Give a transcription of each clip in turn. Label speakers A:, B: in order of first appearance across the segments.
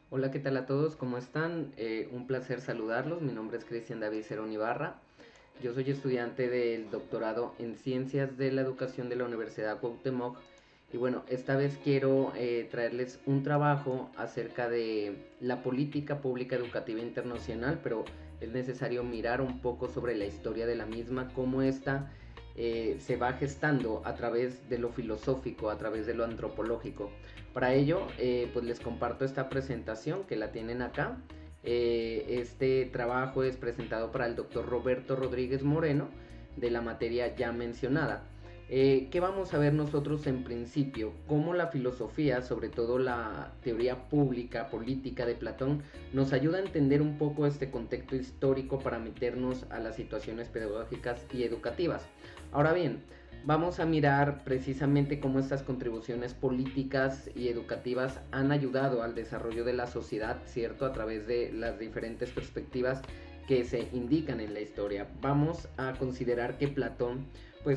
A: Hola, ¿qué tal a todos? ¿Cómo están? Un placer saludarlos. Mi nombre es Cristian David Cerón Ibarra. Yo soy estudiante del doctorado en Ciencias de la Educación de la Universidad Cuauhtémoc. Y bueno, esta vez quiero traerles un trabajo acerca de la política pública educativa internacional, pero es necesario mirar un poco sobre la historia de la misma, cómo esta se va gestando a través de lo filosófico, a través de lo antropológico. Para ello, pues les comparto esta presentación que la tienen acá. Este trabajo es presentado para el doctor Roberto Rodríguez Moreno de la materia ya mencionada. ¿Qué vamos a ver nosotros en principio? Cómo la filosofía, sobre todo la teoría pública, política de Platón, nos ayuda a entender un poco este contexto histórico para meternos a las situaciones pedagógicas y educativas. Ahora bien, vamos a mirar precisamente cómo estas contribuciones políticas y educativas han ayudado al desarrollo de la sociedad, ¿cierto? A través de las diferentes perspectivas que se indican en la historia. Vamos a considerar que Platón fue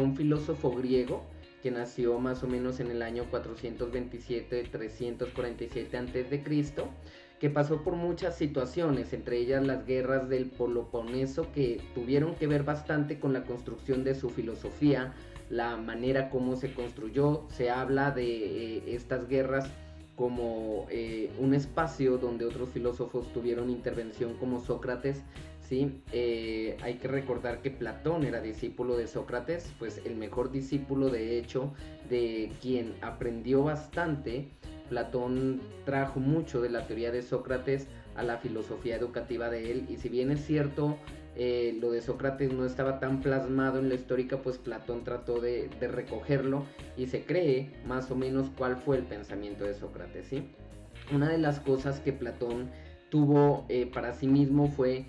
A: un filósofo griego que nació más o menos en el año 427-347 a.C., que pasó por muchas situaciones, entre ellas las guerras del Peloponeso, que tuvieron que ver bastante con la construcción de su filosofía, la manera como se construyó. Se habla de estas guerras como un espacio donde otros filósofos tuvieron intervención, como Sócrates. ¿Sí? Hay que recordar que Platón era discípulo de Sócrates, pues el mejor discípulo de hecho, de quien aprendió bastante. Platón trajo mucho de la teoría de Sócrates a la filosofía educativa de él, y si bien es cierto, lo de Sócrates no estaba tan plasmado en la histórica, pues Platón trató de recogerlo, y se cree más o menos cuál fue el pensamiento de Sócrates, ¿sí? Una de las cosas que Platón tuvo para sí mismo fue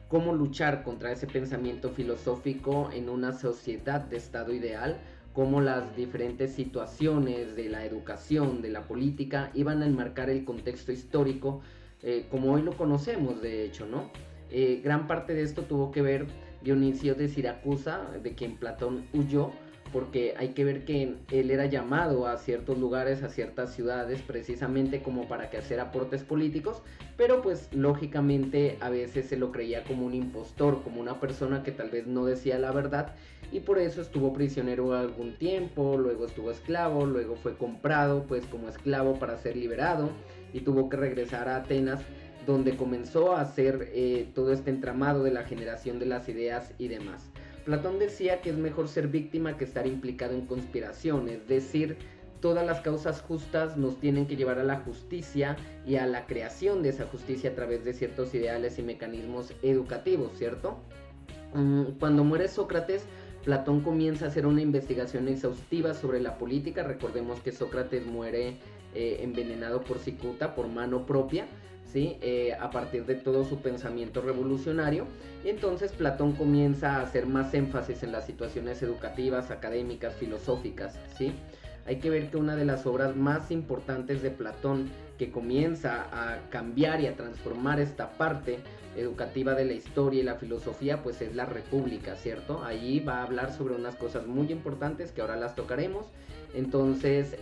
A: cómo luchar contra ese pensamiento filosófico en una sociedad de estado ideal, cómo las diferentes situaciones de la educación, de la política, iban a enmarcar el contexto histórico como hoy lo conocemos, de hecho, ¿no? Gran parte de esto tuvo que ver Dionisio de Siracusa, de quien Platón huyó, porque hay que ver que él era llamado a ciertos lugares, a ciertas ciudades, precisamente como para que hacer aportes políticos, pero pues lógicamente a veces se lo creía como un impostor, como una persona que tal vez no decía la verdad, y por eso estuvo prisionero algún tiempo, luego estuvo esclavo, luego fue comprado pues como esclavo para ser liberado, y tuvo que regresar a Atenas, donde comenzó a hacer todo este entramado de la generación de las ideas y demás. Platón decía que es mejor ser víctima que estar implicado en conspiración, es decir, todas las causas justas nos tienen que llevar a la justicia y a la creación de esa justicia a través de ciertos ideales y mecanismos educativos, ¿cierto? Cuando muere Sócrates, Platón comienza a hacer una investigación exhaustiva sobre la política. Recordemos que Sócrates muere envenenado por cicuta, por mano propia, ¿sí? A partir de todo su pensamiento revolucionario. Y entonces Platón comienza a hacer más énfasis en las situaciones educativas, académicas, filosóficas, ¿sí? Hay que ver que una de las obras más importantes de Platón, que comienza a cambiar y a transformar esta parte educativa de la historia y la filosofía, pues es la República, ¿cierto? Allí va a hablar sobre unas cosas muy importantes que ahora las tocaremos. Entonces,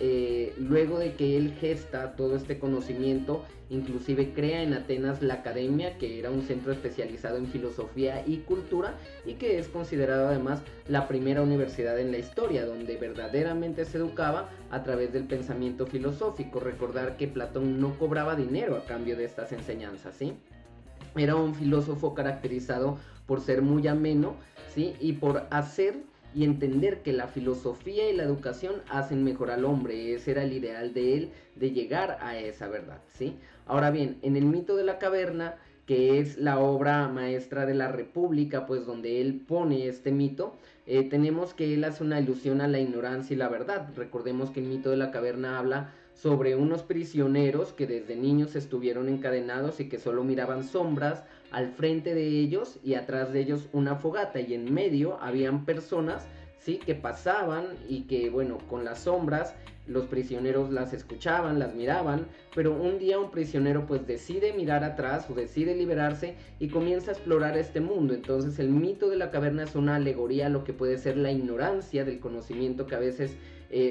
A: luego de que él gesta todo este conocimiento, inclusive crea en Atenas la Academia, que era un centro especializado en filosofía y cultura, y que es considerado además la primera universidad en la historia, donde verdaderamente se educaba a través del pensamiento filosófico. Recordar que Platón no cobraba dinero a cambio de estas enseñanzas, ¿sí? Era un filósofo caracterizado por ser muy ameno, ¿sí? Y por hacer y entender que la filosofía y la educación hacen mejor al hombre. Ese era el ideal de él, de llegar a esa verdad, ¿sí? Ahora bien, en el mito de la caverna, que es la obra maestra de la República, pues donde él pone este mito, tenemos que él hace una alusión a la ignorancia y la verdad. Recordemos que el mito de la caverna habla sobre unos prisioneros que desde niños estuvieron encadenados y que solo miraban sombras al frente de ellos, y atrás de ellos una fogata, y en medio habían personas, sí, que pasaban, y que bueno, con las sombras los prisioneros las escuchaban, las miraban, pero un día un prisionero pues decide mirar atrás o decide liberarse y comienza a explorar este mundo. Entonces el mito de la caverna es una alegoría a lo que puede ser la ignorancia del conocimiento, que a veces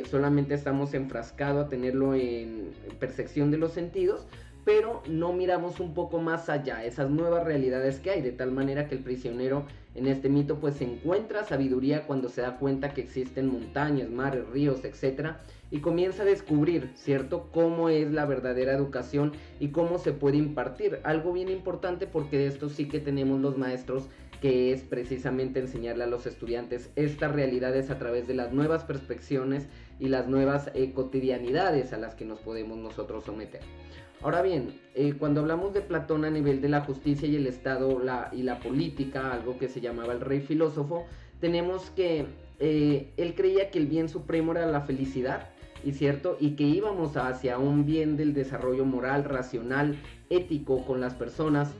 A: solamente estamos enfrascados a tenerlo en percepción de los sentidos, pero no miramos un poco más allá, esas nuevas realidades que hay, de tal manera que el prisionero en este mito pues encuentra sabiduría cuando se da cuenta que existen montañas, mares, ríos, etcétera, y comienza a descubrir, ¿cierto?, cómo es la verdadera educación y cómo se puede impartir. Algo bien importante, porque de esto sí que tenemos los maestros, que es precisamente enseñarle a los estudiantes estas realidades a través de las nuevas perspectivas y las nuevas cotidianidades a las que nos podemos nosotros someter. Ahora bien, cuando hablamos de Platón a nivel de la justicia y el Estado y la política, algo que se llamaba el rey filósofo, tenemos que él creía que el bien supremo era la felicidad, y cierto, y que íbamos hacia un bien del desarrollo moral, racional, ético con las personas,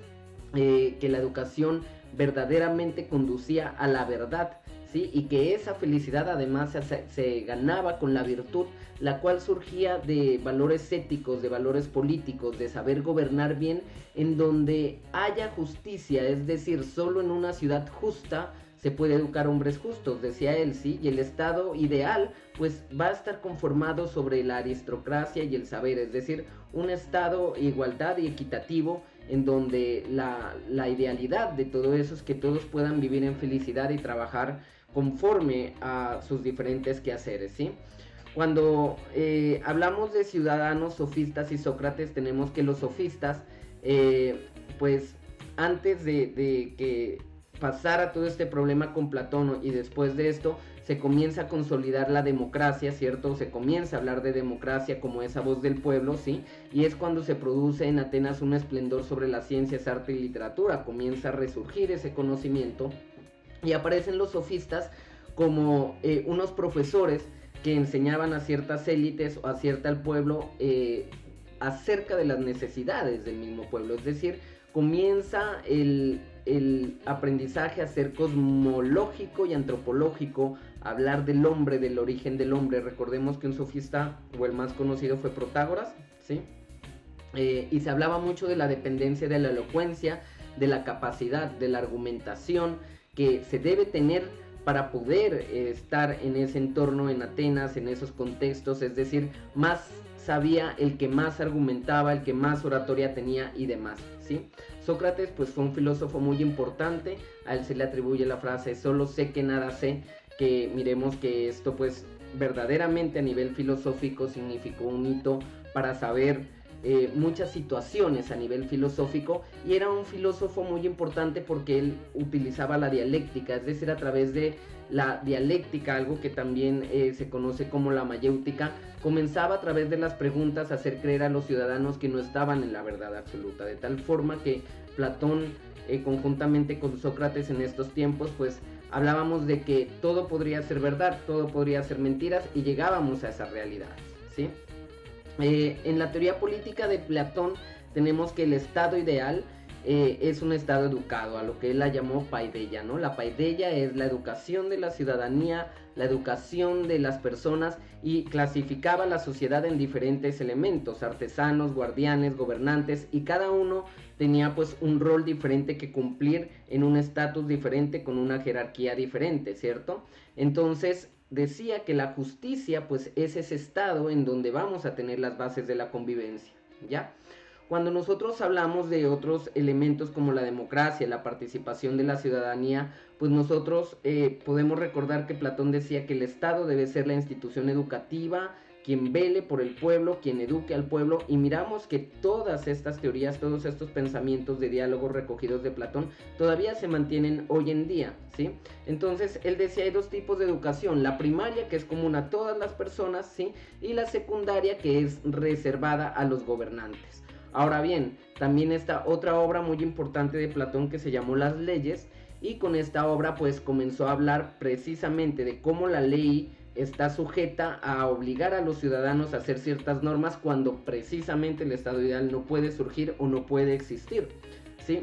A: que la educación verdaderamente conducía a la verdad, ¿sí? Y que esa felicidad además se ganaba con la virtud, la cual surgía de valores éticos, de valores políticos, de saber gobernar bien, en donde haya justicia, es decir, solo en una ciudad justa se puede educar hombres justos, decía él, ¿sí? Y el estado ideal pues va a estar conformado sobre la aristocracia y el saber, es decir, un estado igualdad y equitativo, en donde la idealidad de todo eso es que todos puedan vivir en felicidad y trabajar conforme a sus diferentes quehaceres, ¿sí? Cuando hablamos de ciudadanos, sofistas y Sócrates, tenemos que los sofistas, pues antes de que pasara todo este problema con Platón, y después de esto se comienza a consolidar la democracia, ¿cierto? Se comienza a hablar de democracia como esa voz del pueblo, ¿sí? Y es cuando se produce en Atenas un esplendor sobre las ciencias, arte y literatura, comienza a resurgir ese conocimiento, y aparecen los sofistas como unos profesores que enseñaban a ciertas élites o a cierta al pueblo acerca de las necesidades del mismo pueblo, es decir, comienza el aprendizaje a ser cosmológico y antropológico, a hablar del hombre, del origen del hombre. Recordemos que un sofista, o el más conocido, fue Protágoras, ¿sí? Y se hablaba mucho de la dependencia de la elocuencia, de la capacidad, de la argumentación que se debe tener para poder estar en ese entorno en Atenas, en esos contextos, es decir, más sabía el que más argumentaba, el que más oratoria tenía y demás, ¿sí? Sócrates pues fue un filósofo muy importante, a él se le atribuye la frase solo sé que nada sé, que miremos que esto pues verdaderamente a nivel filosófico significó un hito para saber muchas situaciones a nivel filosófico, y era un filósofo muy importante porque él utilizaba la dialéctica, es decir, a través de la dialéctica, algo que también se conoce como la mayéutica, comenzaba a través de las preguntas a hacer creer a los ciudadanos que no estaban en la verdad absoluta, de tal forma que Platón conjuntamente con Sócrates en estos tiempos pues hablábamos de que todo podría ser verdad, todo podría ser mentiras, y llegábamos a esas realidades, ¿sí? En la teoría política de Platón tenemos que el estado ideal es un estado educado, a lo que él la llamó paideia, ¿no? La paideia es la educación de la ciudadanía, la educación de las personas, y clasificaba la sociedad en diferentes elementos, artesanos, guardianes, gobernantes, y cada uno tenía pues un rol diferente que cumplir en un estatus diferente, con una jerarquía diferente, ¿cierto? Entonces decía que la justicia pues es ese estado en donde vamos a tener las bases de la convivencia, ¿ya? Cuando nosotros hablamos de otros elementos como la democracia, la participación de la ciudadanía, pues nosotros podemos recordar que Platón decía que el Estado debe ser la institución educativa, quien vele por el pueblo, quien eduque al pueblo, y miramos que todas estas teorías, todos estos pensamientos de diálogo recogidos de Platón todavía se mantienen hoy en día, ¿sí? Entonces él decía hay dos tipos de educación, la primaria, que es común a todas las personas, ¿sí? Y la secundaria, que es reservada a los gobernantes. Ahora bien, también está otra obra muy importante de Platón que se llamó Las Leyes, y con esta obra pues comenzó a hablar precisamente de cómo la ley está sujeta a obligar a los ciudadanos a hacer ciertas normas cuando precisamente el estado ideal no puede surgir o no puede existir, ¿sí?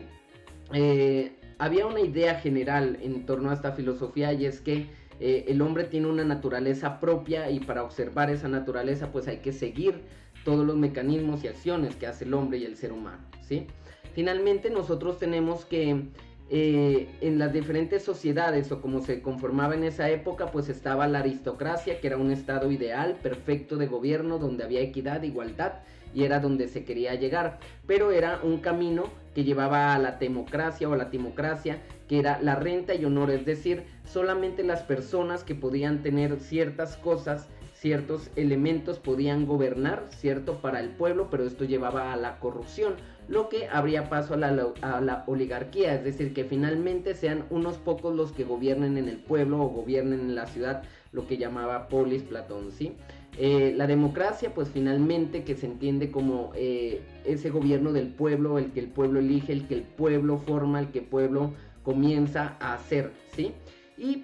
A: Había una idea general en torno a esta filosofía, y es que el hombre tiene una naturaleza propia, y para observar esa naturaleza pues hay que seguir todos los mecanismos y acciones que hace el hombre y el ser humano, ¿sí? Finalmente nosotros tenemos que en las diferentes sociedades o como se conformaba en esa época, pues estaba la aristocracia, que era un estado ideal, perfecto de gobierno, donde había equidad, igualdad, y era donde se quería llegar. Pero era un camino que llevaba a la democracia o a la timocracia, que era la renta y honor, es decir, solamente las personas que podían tener ciertas cosas, ciertos elementos podían gobernar, ¿cierto? Para el pueblo, pero esto llevaba a la corrupción, lo que abría paso a la oligarquía, es decir, que finalmente sean unos pocos los que gobiernen en el pueblo o gobiernen en la ciudad, lo que llamaba polis Platón, ¿sí? La democracia, pues finalmente que se entiende como ese gobierno del pueblo, el que el pueblo elige, el que el pueblo forma, el que el pueblo comienza a hacer, ¿sí?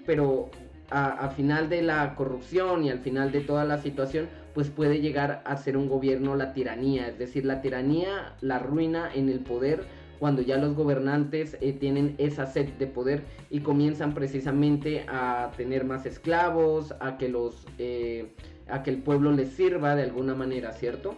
A: Pero a final de la corrupción y al final de toda la situación, pues puede llegar a ser un gobierno la tiranía, es decir, la tiranía, la ruina en el poder, cuando ya los gobernantes tienen esa sed de poder y comienzan precisamente a tener más esclavos, a que el pueblo les sirva de alguna manera, ¿cierto?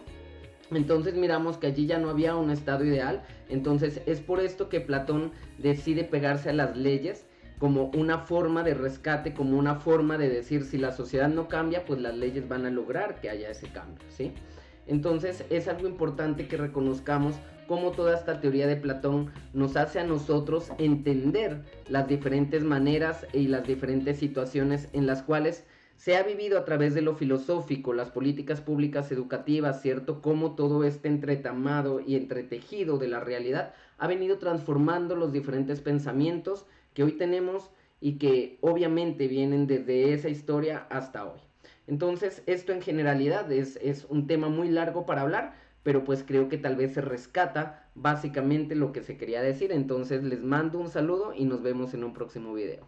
A: Entonces miramos que allí ya no había un estado ideal, entonces es por esto que Platón decide pegarse a las leyes como una forma de rescate, como una forma de decir si la sociedad no cambia, pues las leyes van a lograr que haya ese cambio, ¿sí? Entonces es algo importante que reconozcamos cómo toda esta teoría de Platón nos hace a nosotros entender las diferentes maneras y las diferentes situaciones en las cuales se ha vivido a través de lo filosófico, las políticas públicas educativas, ¿cierto? Cómo todo este entretamado y entretejido de la realidad ha venido transformando los diferentes pensamientos que hoy tenemos y que obviamente vienen desde esa historia hasta hoy. Entonces, esto en generalidad es un tema muy largo para hablar, pero pues creo que tal vez se rescata básicamente lo que se quería decir. Entonces, les mando un saludo y nos vemos en un próximo video.